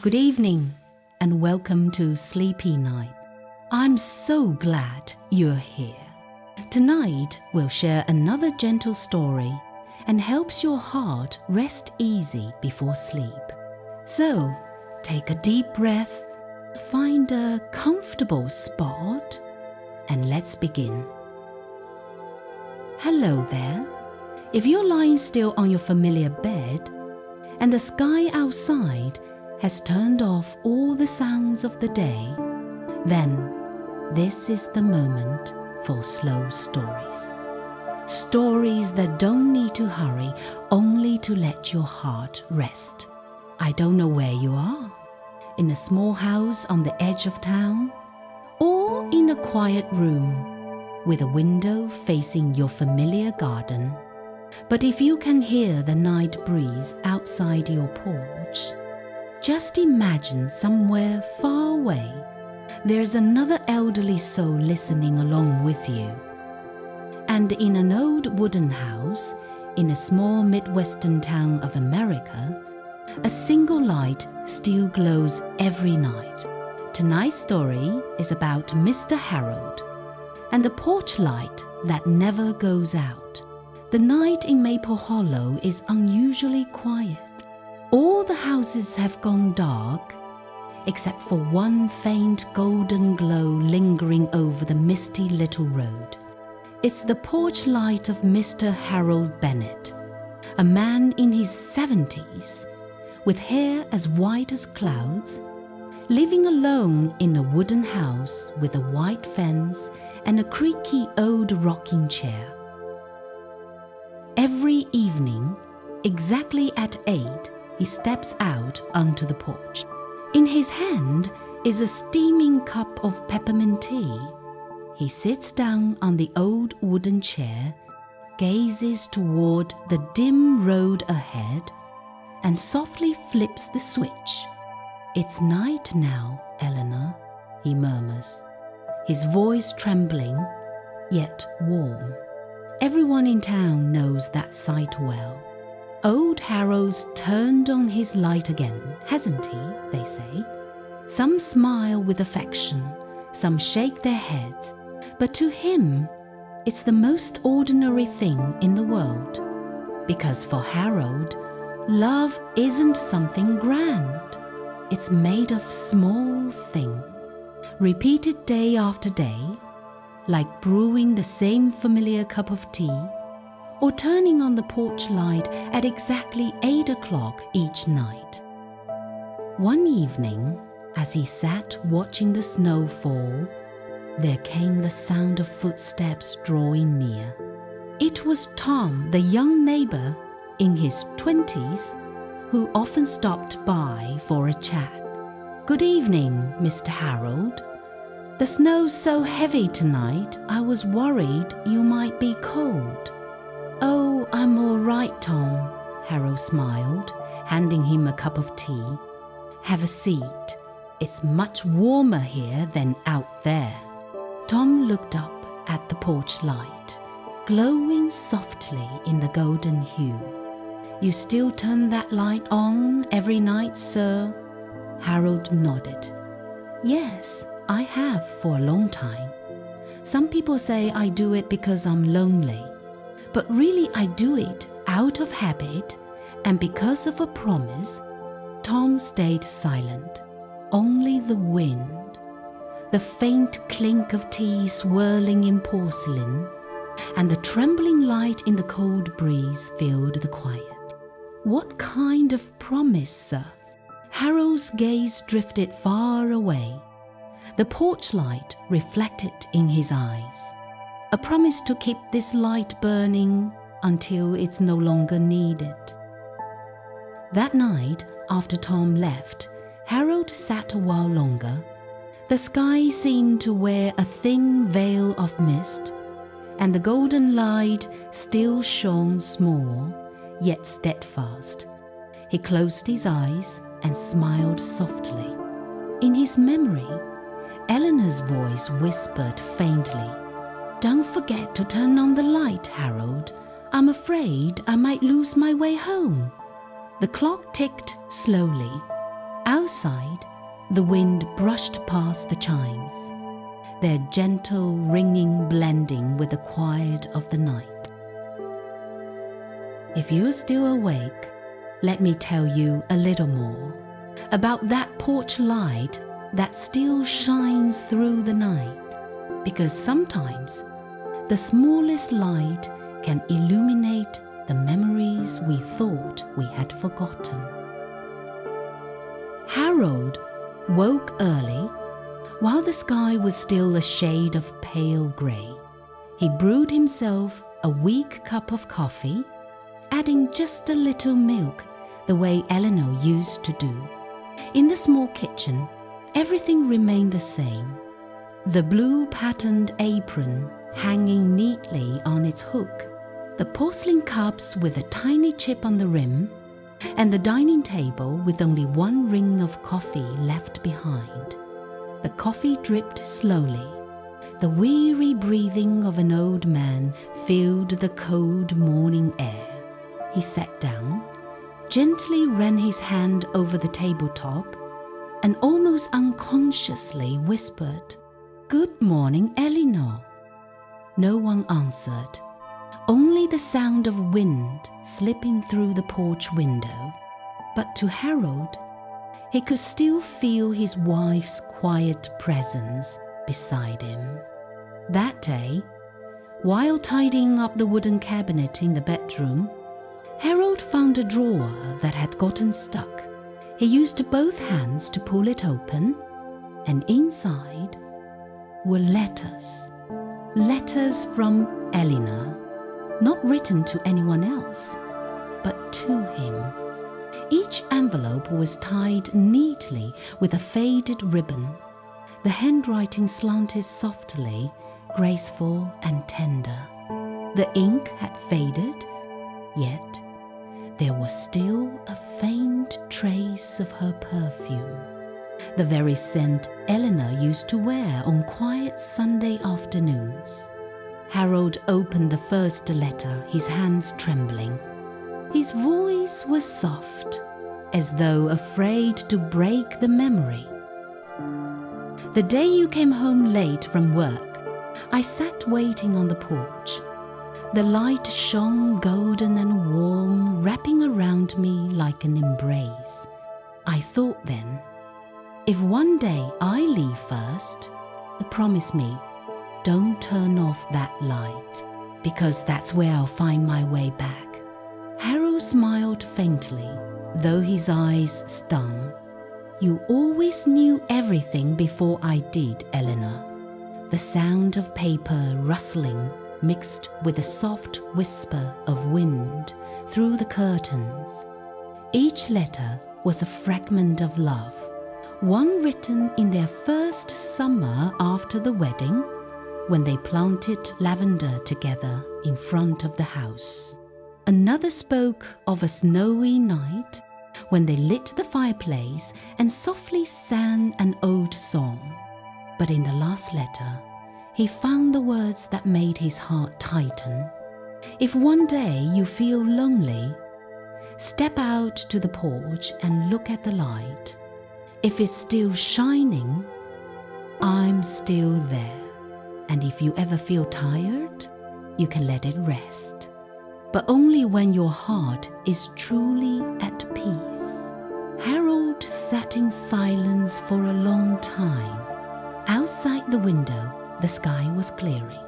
Good evening and welcome to Sleepy Night. I'm so glad you're here. Tonight we'll share another gentle story and helps your heart rest easy before sleep. So take a deep breath, find a comfortable spot, and let's begin. Hello there. If you're lying still on your familiar bed and the sky outside has turned off all the sounds of the day, then this is the moment for slow stories. Stories that don't need to hurry, only to let your heart rest. I don't know where you are, in a small house on the edge of town, or in a quiet room with a window facing your familiar garden. But if you can hear the night breeze outside your porch, just imagine somewhere far away, there's another elderly soul listening along with you. And in an old wooden house, in a small Midwestern town of America, a single light still glows every night. Tonight's story is about Mr. Harold and the porch light that never goes out. The night in Maple Hollow is unusually quiet. All the houses have gone dark, except for one faint golden glow lingering over the misty little road. It's the porch light of Mr. Harold Bennett, a man in his 70s, with hair as white as clouds, living alone in a wooden house with a white fence and a creaky old rocking chair. Every evening, exactly at 8, he steps out onto the porch. In his hand is a steaming cup of peppermint tea. He sits down on the old wooden chair, gazes toward the dim road ahead, and softly flips the switch. "It's night now, Eleanor," he murmurs, his voice trembling, yet warm. Everyone in town knows that sight well. Old Harold's turned on his light again, hasn't he, they say. Some smile with affection, some shake their heads, but to him, it's the most ordinary thing in the world. Because for Harold, love isn't something grand. It's made of small things, repeated day after day, like brewing the same familiar cup of tea, or turning on the porch light at exactly 8 o'clock each night. One evening, as he sat watching the snow fall, there came the sound of footsteps drawing near. It was Tom, the young neighbor in his 20s, who often stopped by for a chat. "Good evening, Mr. Harold. The snow's so heavy tonight, I was worried you might be cold." "Oh, I'm all right, Tom," Harold smiled, handing him a cup of tea. "Have a seat. It's much warmer here than out there." Tom looked up at the porch light, glowing softly in the golden hue. "You still turn that light on every night, sir?" Harold nodded. "Yes, I have for a long time. Some people say I do it because I'm lonely. But really I do it out of habit and because of a promise." Tom stayed silent. Only the wind, the faint clink of tea swirling in porcelain, and the trembling light in the cold breeze filled the quiet. "What kind of promise, sir?" Harold's gaze drifted far away. The porch light reflected in his eyes. "A promise to keep this light burning until it's no longer needed." That night, after Tom left, Harold sat a while longer. The sky seemed to wear a thin veil of mist, and the golden light still shone small, yet steadfast. He closed his eyes and smiled softly. In his memory, Eleanor's voice whispered faintly, "Don't forget to turn on the light, Harold. I'm afraid I might lose my way home." The clock ticked slowly. Outside, the wind brushed past the chimes, their gentle ringing blending with the quiet of the night. If you're still awake, let me tell you a little more about that porch light that still shines through the night, because sometimes the smallest light can illuminate the memories we thought we had forgotten. Harold woke early while the sky was still a shade of pale grey. He brewed himself a weak cup of coffee, adding just a little milk the way Eleanor used to do. In the small kitchen, everything remained the same. The blue patterned apron hanging neatly on its hook, the porcelain cups with a tiny chip on the rim, and the dining table with only one ring of coffee left behind. The coffee dripped slowly. The weary breathing of an old man filled the cold morning air. He sat down, gently ran his hand over the tabletop, and almost unconsciously whispered, "Good morning, Eleanor." No one answered, only the sound of wind slipping through the porch window. But to Harold, he could still feel his wife's quiet presence beside him. That day, while tidying up the wooden cabinet in the bedroom, Harold found a drawer that had gotten stuck. He used both hands to pull it open, and inside were letters. Letters from Eleanor, not written to anyone else, but to him. Each envelope was tied neatly with a faded ribbon. The handwriting slanted softly, graceful and tender. The ink had faded, yet there was still a faint trace of her perfume, the very scent Eleanor used to wear on quiet Sunday afternoons. Harold opened the first letter, his hands trembling. His voice was soft, as though afraid to break the memory. "The day you came home late from work, I sat waiting on the porch. The light shone golden and warm, wrapping around me like an embrace. I thought then, if one day I leave first, promise me, don't turn off that light, because that's where I'll find my way back." Harold smiled faintly, though his eyes stung. "You always knew everything before I did, Eleanor." The sound of paper rustling mixed with the soft whisper of wind through the curtains. Each letter was a fragment of love, one written in their first summer after the wedding, when they planted lavender together in front of the house. Another spoke of a snowy night when they lit the fireplace and softly sang an old song. But in the last letter, he found the words that made his heart tighten. "If one day you feel lonely, step out to the porch and look at the light. If it's still shining, I'm still there. And if you ever feel tired, you can let it rest. But only when your heart is truly at peace." Harold sat in silence for a long time. Outside the window, the sky was clearing.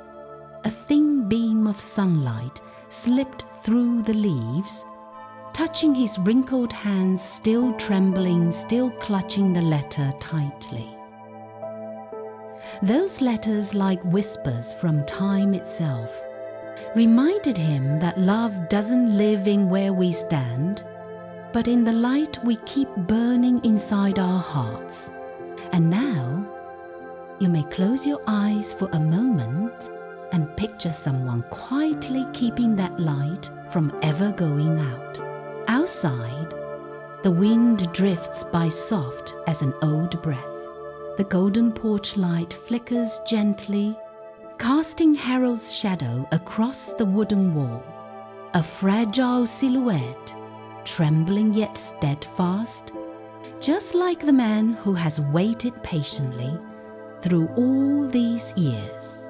A thin beam of sunlight slipped through the leaves, touching his wrinkled hands, still trembling, still clutching the letter tightly. Those letters, like whispers from time itself, reminded him that love doesn't live in where we stand, but in the light we keep burning inside our hearts. And now, you may close your eyes for a moment and picture someone quietly keeping that light from ever going out. Outside, the wind drifts by soft as an old breath. The golden porch light flickers gently, casting Harold's shadow across the wooden wall, a fragile silhouette, trembling yet steadfast, just like the man who has waited patiently through all these years.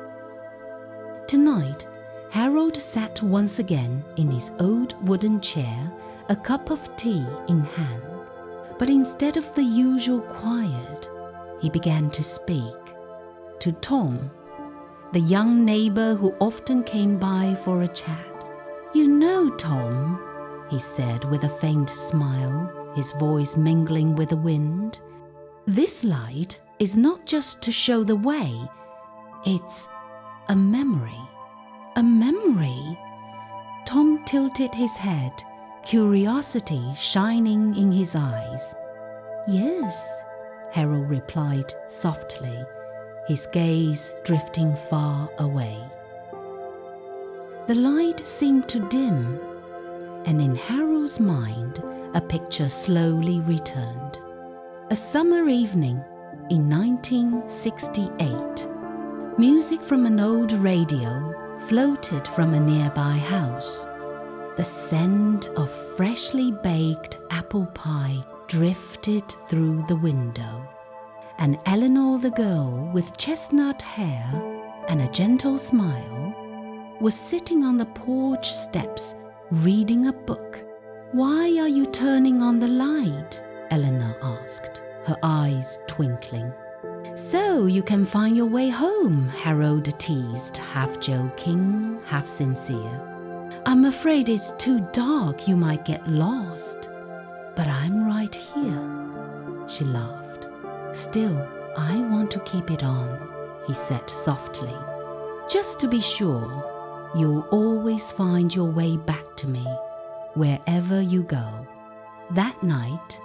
Tonight, Harold sat once again in his old wooden chair, a cup of tea in hand. But instead of the usual quiet, he began to speak to Tom, the young neighbor who often came by for a chat. "You know, Tom," he said with a faint smile, his voice mingling with the wind, "this light is not just to show the way, it's a memory." "A memory?" Tom tilted his head, curiosity shining in his eyes. "Yes," Harold replied softly, his gaze drifting far away. The light seemed to dim, and in Harold's mind a picture slowly returned. A summer evening in 1968. Music from an old radio floated from a nearby house. The scent of freshly baked apple pie drifted through the window, and Eleanor, the girl with chestnut hair and a gentle smile, was sitting on the porch steps reading a book. "Why are you turning on the light?" Eleanor asked, her eyes twinkling. "So you can find your way home," Harold teased, half joking, half sincere. "I'm afraid it's too dark, you might get lost." "But I'm right here," she laughed. "Still, I want to keep it on," he said softly. "Just to be sure, you'll always find your way back to me, wherever you go." That night,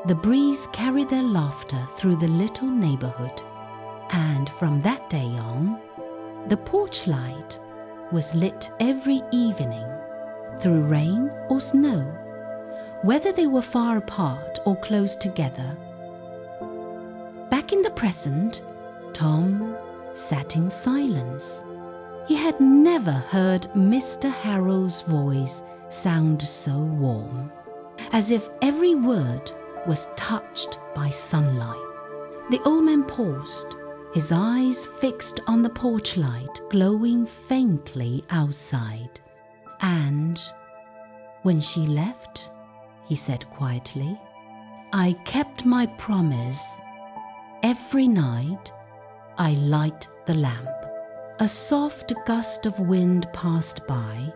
the breeze carried their laughter through the little neighborhood, and from that day on, the porch light was lit every evening, through rain or snow, whether they were far apart or close together. Back in the present, Tom sat in silence. He had never heard Mr. Harold's voice sound so warm, as if every word was touched by sunlight. The old man paused, his eyes fixed on the porch light glowing faintly outside. "And when she left," he said quietly, "I kept my promise. Every night I light the lamp." A soft gust of wind passed by,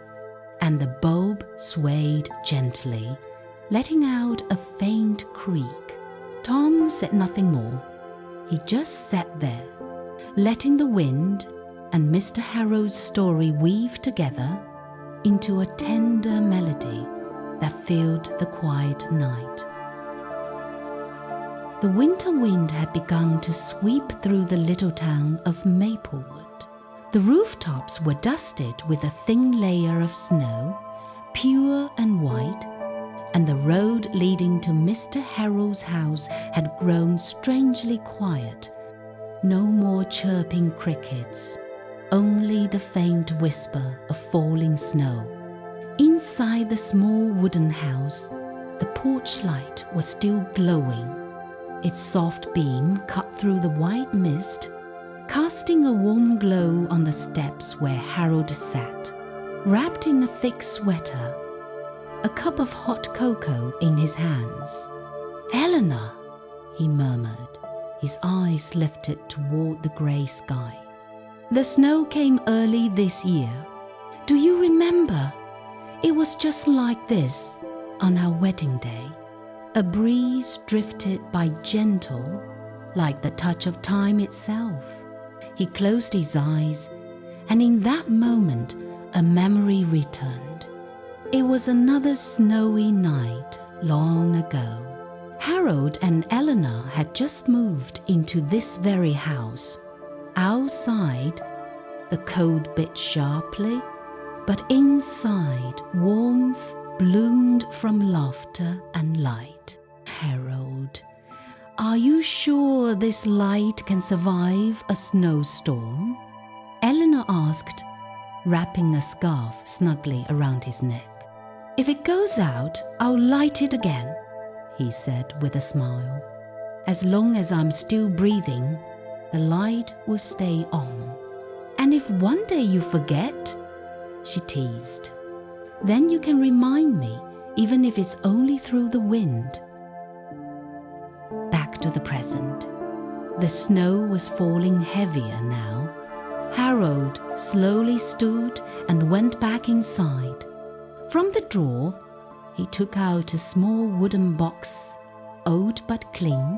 and the bulb swayed gently, letting out a faint creak. Tom said nothing more. He just sat there, letting the wind and Mr. Harold's story weave together into a tender melody that filled the quiet night. The winter wind had begun to sweep through the little town of Maplewood. The rooftops were dusted with a thin layer of snow, pure and white, and the road leading to Mr. Harold's house had grown strangely quiet. No more chirping crickets, only the faint whisper of falling snow. Inside the small wooden house, the porch light was still glowing. Its soft beam cut through the white mist, casting a warm glow on the steps where Harold sat, wrapped in a thick sweater, a cup of hot cocoa in his hands. "Eleanor," he murmured, his eyes lifted toward the grey sky. "The snow came early this year. Do you remember? It was just like this on our wedding day. A breeze drifted by gentle, like the touch of time itself." He closed his eyes, and in that moment, a memory returned. It was another snowy night long ago. Harold and Eleanor had just moved into this very house. Outside, the cold bit sharply, but inside, warmth bloomed from laughter and light. "Harold, are you sure this light can survive a snowstorm?" Eleanor asked, wrapping a scarf snugly around his neck. "If it goes out, I'll light it again," he said with a smile. As long as I'm still breathing, the light will stay on. And if one day you forget, she teased, then you can remind me, even if it's only through the wind. Back to the present. The snow was falling heavier now. Harold slowly stood and went back inside. From the drawer, he took out a small wooden box, old but clean,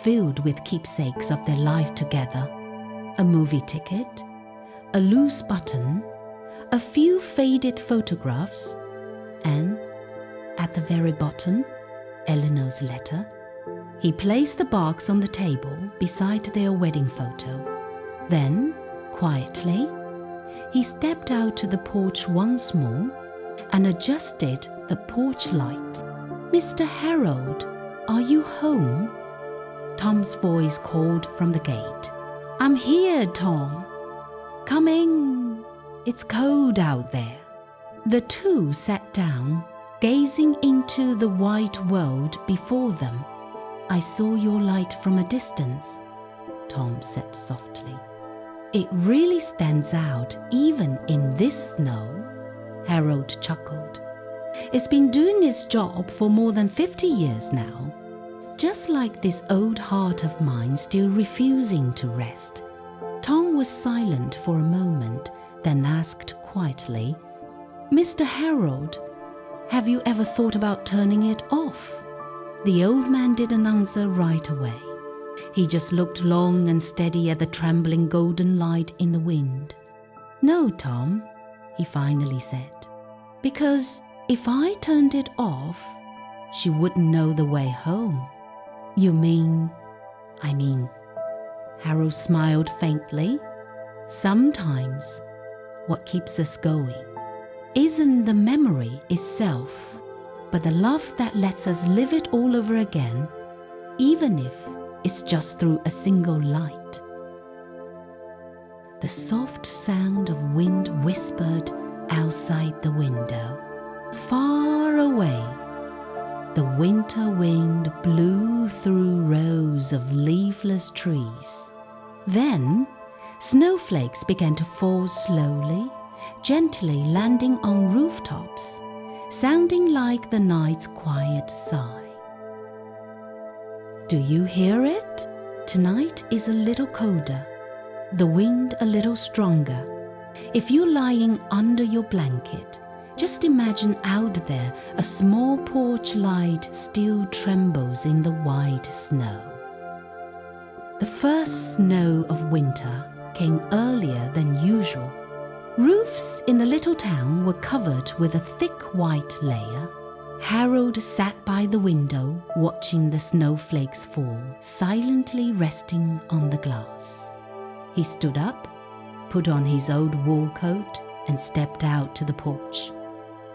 filled with keepsakes of their life together, a movie ticket, a loose button, a few faded photographs, and, at the very bottom, Eleanor's letter. He placed the box on the table beside their wedding photo. Then, quietly, he stepped out to the porch once more and adjusted the porch light. "Mr. Harold, are you home?" Tom's voice called from the gate. "I'm here, Tom. Come in. It's cold out there." The two sat down, gazing into the white world before them. "I saw your light from a distance," Tom said softly. "It really stands out even in this snow," Harold chuckled. "It's been doing its job for more than 50 years now, just like this old heart of mine still refusing to rest." Tom was silent for a moment, then asked quietly, "Mr. Harold, have you ever thought about turning it off?" The old man didn't answer right away. He just looked long and steady at the trembling golden light in the wind. "No, Tom," he finally said, "because if I turned it off, she wouldn't know the way home." "You mean?" Harold smiled faintly. "Sometimes what keeps us going isn't the memory itself, but the love that lets us live it all over again, even if it's just through a single light." The soft sound of wind whispered outside the window. Far away, the winter wind blew through rows of leafless trees. Then, snowflakes began to fall slowly, gently landing on rooftops, sounding like the night's quiet sigh. "Do you hear it? Tonight is a little colder, the wind a little stronger. If you're lying under your blanket, just imagine out there a small porch light still trembles in the white snow." The first snow of winter came earlier than usual. Roofs in the little town were covered with a thick white layer. Harold sat by the window, watching the snowflakes fall, silently resting on the glass. He stood up, put on his old wool coat, and stepped out to the porch.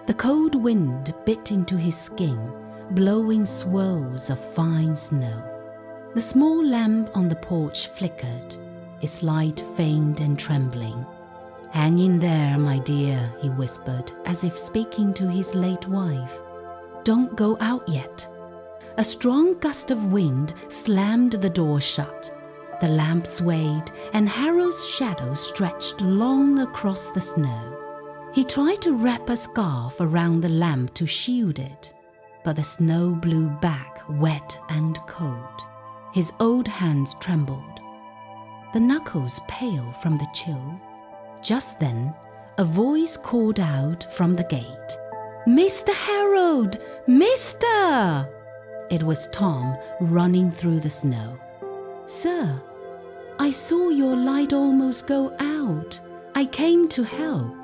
The cold wind bit into his skin, blowing swirls of fine snow. The small lamp on the porch flickered, its light faint and trembling. "Hang in there, my dear," he whispered, as if speaking to his late wife. "Don't go out yet." A strong gust of wind slammed the door shut. The lamp swayed, and Harold's shadow stretched long across the snow. He tried to wrap a scarf around the lamp to shield it, but the snow blew back, wet and cold. His old hands trembled, the knuckles pale from the chill. Just then, a voice called out from the gate, "Mr. Harold! Mister!" It was Tom running through the snow. "Sir, I saw your light almost go out. I came to help."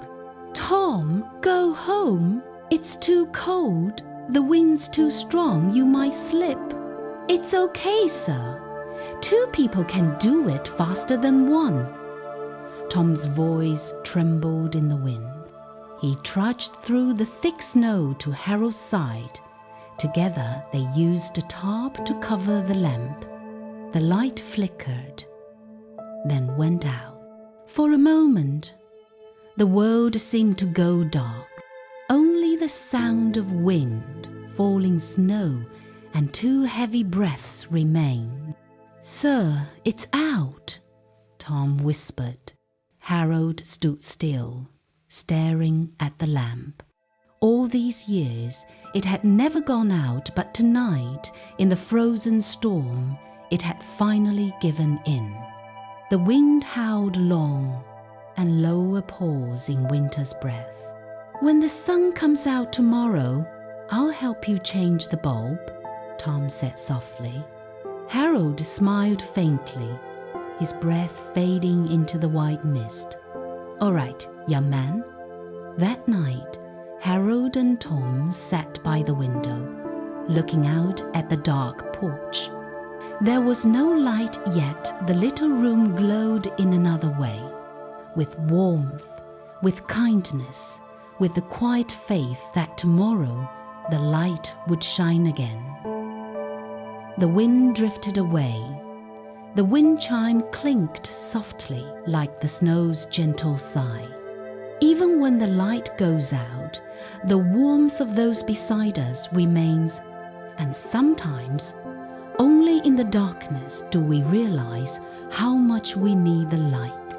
"Tom, go home. It's too cold. The wind's too strong. You might slip." "It's okay, sir. 2 people can do it faster than 1. Tom's voice trembled in the wind. He trudged through the thick snow to Harold's side. Together they used a tarp to cover the lamp. The light flickered, then went out. For a moment, the world seemed to go dark. Only the sound of wind, falling snow, and 2 heavy breaths remained. "Sir, it's out," Tom whispered. Harold stood still, staring at the lamp. All these years, it had never gone out, but tonight, in the frozen storm, it had finally given in. The wind howled long, and low a pause in winter's breath. "When the sun comes out tomorrow, I'll help you change the bulb," Tom said softly. Harold smiled faintly, his breath fading into the white mist. "All right, young man." That night, Harold and Tom sat by the window, looking out at the dark porch. There was no light yet the little room glowed in another way, with warmth, with kindness, with the quiet faith that tomorrow the light would shine again. The wind drifted away. The wind chime clinked softly like the snow's gentle sigh. Even when the light goes out, the warmth of those beside us remains, and sometimes only in the darkness do we realize how much we need the light.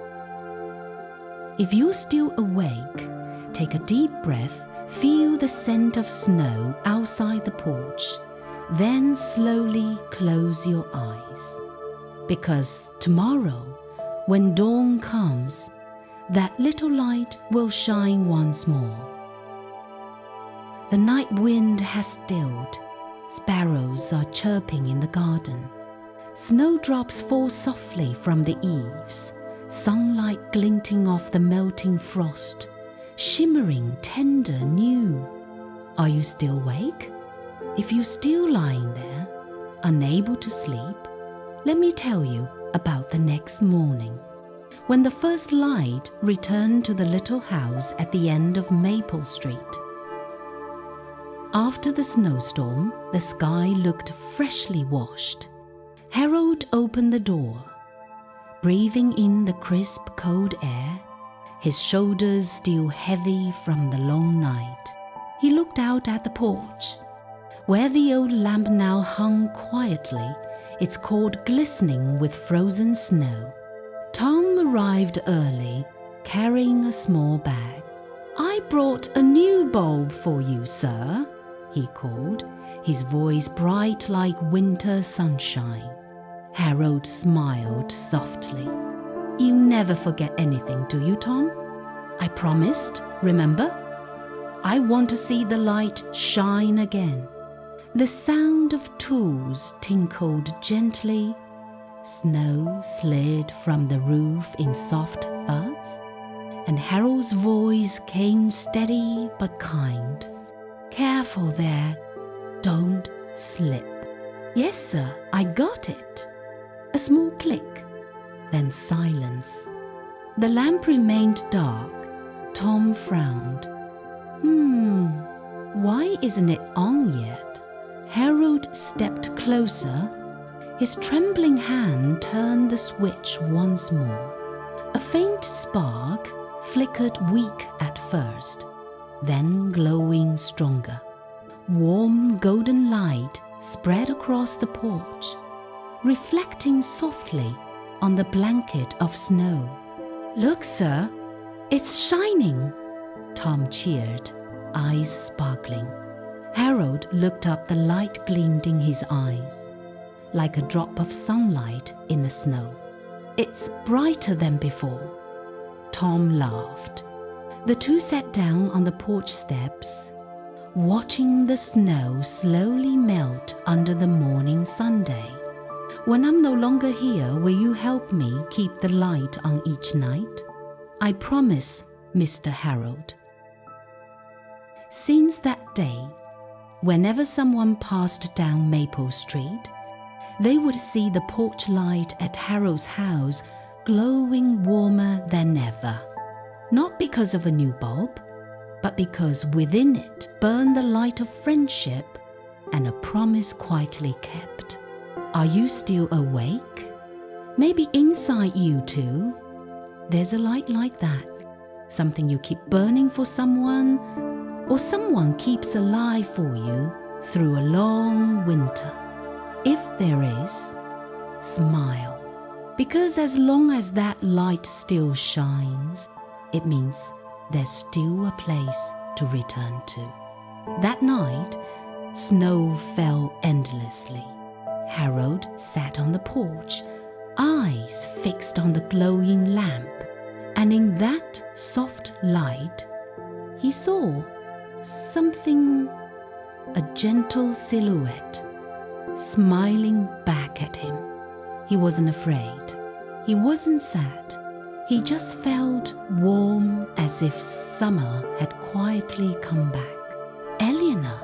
If you're still awake, take a deep breath, feel the scent of snow outside the porch, then slowly close your eyes. Because tomorrow, when dawn comes, that little light will shine once more. The night wind has stilled. Sparrows are chirping in the garden. Snowdrops fall softly from the eaves, sunlight glinting off the melting frost, shimmering, tender, new. Are you still awake? If you're still lying there, unable to sleep, let me tell you about the next morning. When the first light returned to the little house at the end of Maple Street. After the snowstorm, the sky looked freshly washed. Harold opened the door, breathing in the crisp, cold air, his shoulders still heavy from the long night. He looked out at the porch, where the old lamp now hung quietly, its cord glistening with frozen snow. Tom arrived early, carrying a small bag. "I brought a new bulb for you, sir," he called, his voice bright like winter sunshine. Harold smiled softly. "You never forget anything, do you, Tom? I promised, remember? I want to see the light shine again." The sound of tools tinkled gently. Snow slid from the roof in soft thuds, and Harold's voice came steady but kind. "Careful there, don't slip." "Yes, sir, I got it." A small click, then silence. The lamp remained dark. Tom frowned. Why isn't it on yet?" Harold stepped closer. His trembling hand turned the switch once more. A faint spark flickered weak at first, then glowing stronger. Warm golden light spread across the porch, reflecting softly on the blanket of snow. "Look, sir, it's shining," Tom cheered, eyes sparkling. Harold looked up. The light gleamed in his eyes, like a drop of sunlight in the snow. "It's brighter than before." Tom laughed. The two sat down on the porch steps, watching the snow slowly melt under the morning sunday. "When I'm no longer here, will you help me keep the light on each night?" "I promise, Mr. Harold." Since that day, whenever someone passed down Maple Street, they would see the porch light at Harold's house glowing warmer than ever. Not because of a new bulb, but because within it burned the light of friendship and a promise quietly kept. Are you still awake? Maybe inside you too, there's a light like that. Something you keep burning for someone, or someone keeps alive for you through a long winter. If there is, smile. Because as long as that light still shines, it means there's still a place to return to. That night, snow fell endlessly. Harold sat on the porch, eyes fixed on the glowing lamp, and in that soft light, he saw something, a gentle silhouette, smiling back at him. He wasn't afraid. He wasn't sad. He just felt warm, as if summer had quietly come back. "Eleanor,"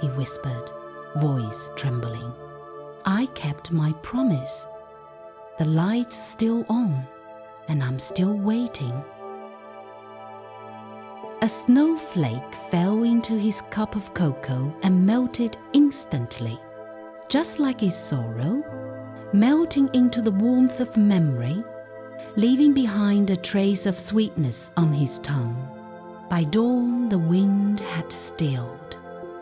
he whispered, voice trembling. "I kept my promise. The light's still on, and I'm still waiting." A snowflake fell into his cup of cocoa and melted instantly, just like his sorrow, melting into the warmth of memory, leaving behind a trace of sweetness on his tongue. By dawn, the wind had stilled.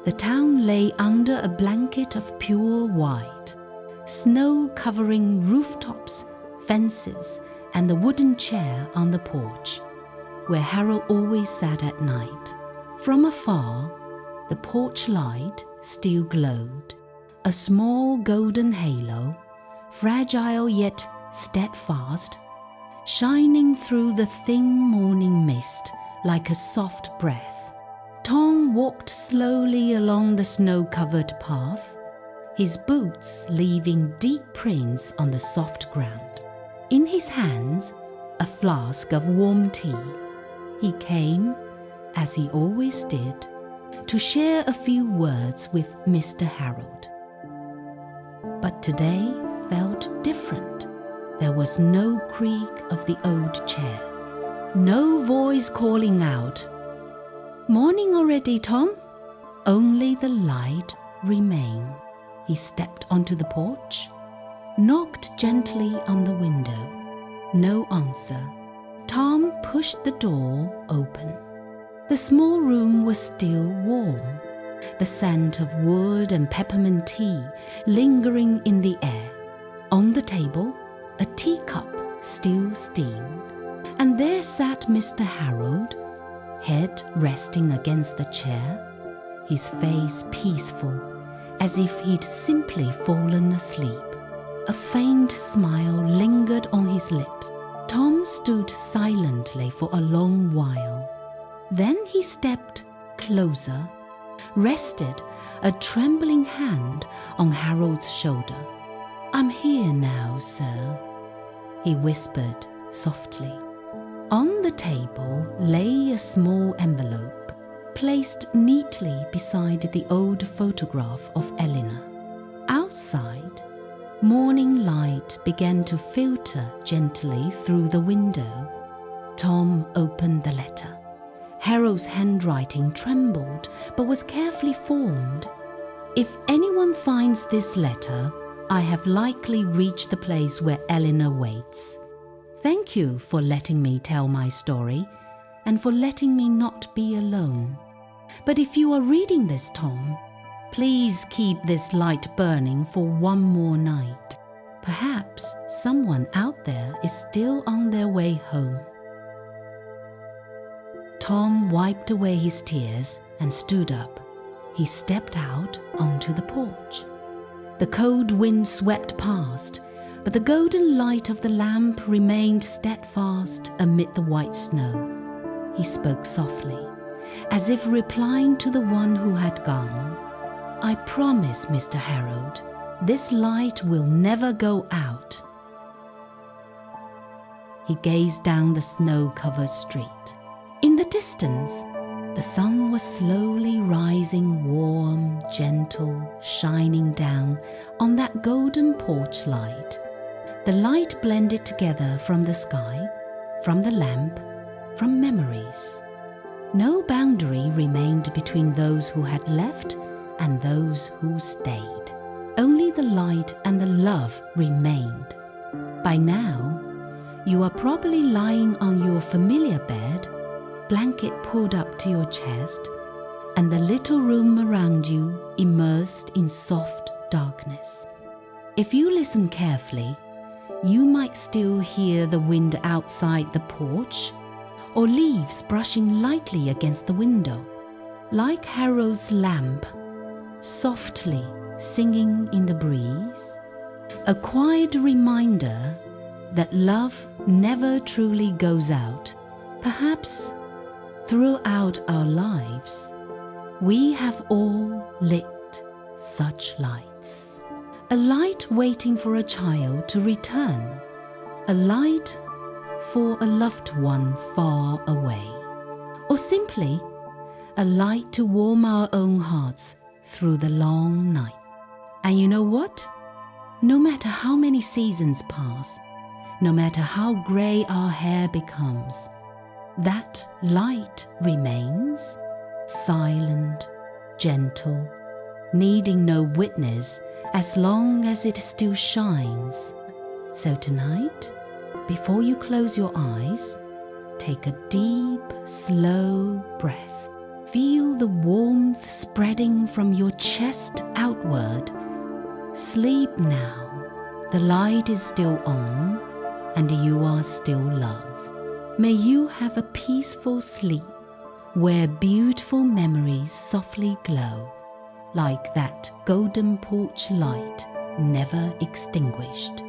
The town lay under a blanket of pure white, snow covering rooftops, fences, and the wooden chair on the porch, where Harold always sat at night. From afar, the porch light still glowed, a small golden halo, fragile yet steadfast, shining through the thin morning mist like a soft breath. Tom walked slowly along the snow-covered path, his boots leaving deep prints on the soft ground. In his hands, a flask of warm tea. He came, as he always did, to share a few words with Mr. Harold. But today felt different. There was no creak of the old chair, no voice calling out, "Morning already, Tom?" Only the light remained. He stepped onto the porch, knocked gently on the window. No answer. Tom pushed the door open. The small room was still warm, the scent of wood and peppermint tea lingering in the air. On the table, a teacup still steamed, and there sat Mr. Harold, head resting against the chair, his face peaceful, as if he'd simply fallen asleep. A faint smile lingered on his lips. Tom stood silently for a long while. Then he stepped closer, rested a trembling hand on Harold's shoulder. "I'm here now, sir," he whispered softly. On the table lay a small envelope, placed neatly beside the old photograph of Eleanor. Outside, morning light began to filter gently through the window. Tom opened the letter. Harold's handwriting trembled, but was carefully formed. "If anyone finds this letter, I have likely reached the place where Eleanor waits. Thank you for letting me tell my story, and for letting me not be alone. But if you are reading this, Tom, please keep this light burning for one more night. Perhaps someone out there is still on their way home." Tom wiped away his tears and stood up. He stepped out onto the porch. The cold wind swept past, but the golden light of the lamp remained steadfast amid the white snow. He spoke softly, as if replying to the one who had gone. "I promise, Mr. Harold, this light will never go out." He gazed down the snow-covered street. In the distance, the sun was slowly rising, warm, gentle, shining down on that golden porch light. The light blended together from the sky, from the lamp, from memories. No boundary remained between those who had left and those who stayed. Only the light and the love remained. By now, you are probably lying on your familiar bed, blanket pulled up to your chest, and the little room around you immersed in soft darkness. If you listen carefully, you might still hear the wind outside the porch or leaves brushing lightly against the window, like Harold's lamp softly singing in the breeze, a quiet reminder that love never truly goes out. Perhaps throughout our lives, we have all lit such lights. A light waiting for a child to return, a light for a loved one far away, or simply a light to warm our own hearts through the long night. And you know what? No matter how many seasons pass, no matter how grey our hair becomes, that light remains silent, gentle, needing no witness as long as it still shines. So tonight, before you close your eyes, take a deep, slow breath. Feel the warmth spreading from your chest outward. Sleep now. The light is still on, and you are still loved. May you have a peaceful sleep where beautiful memories softly glow, like that golden porch light never extinguished.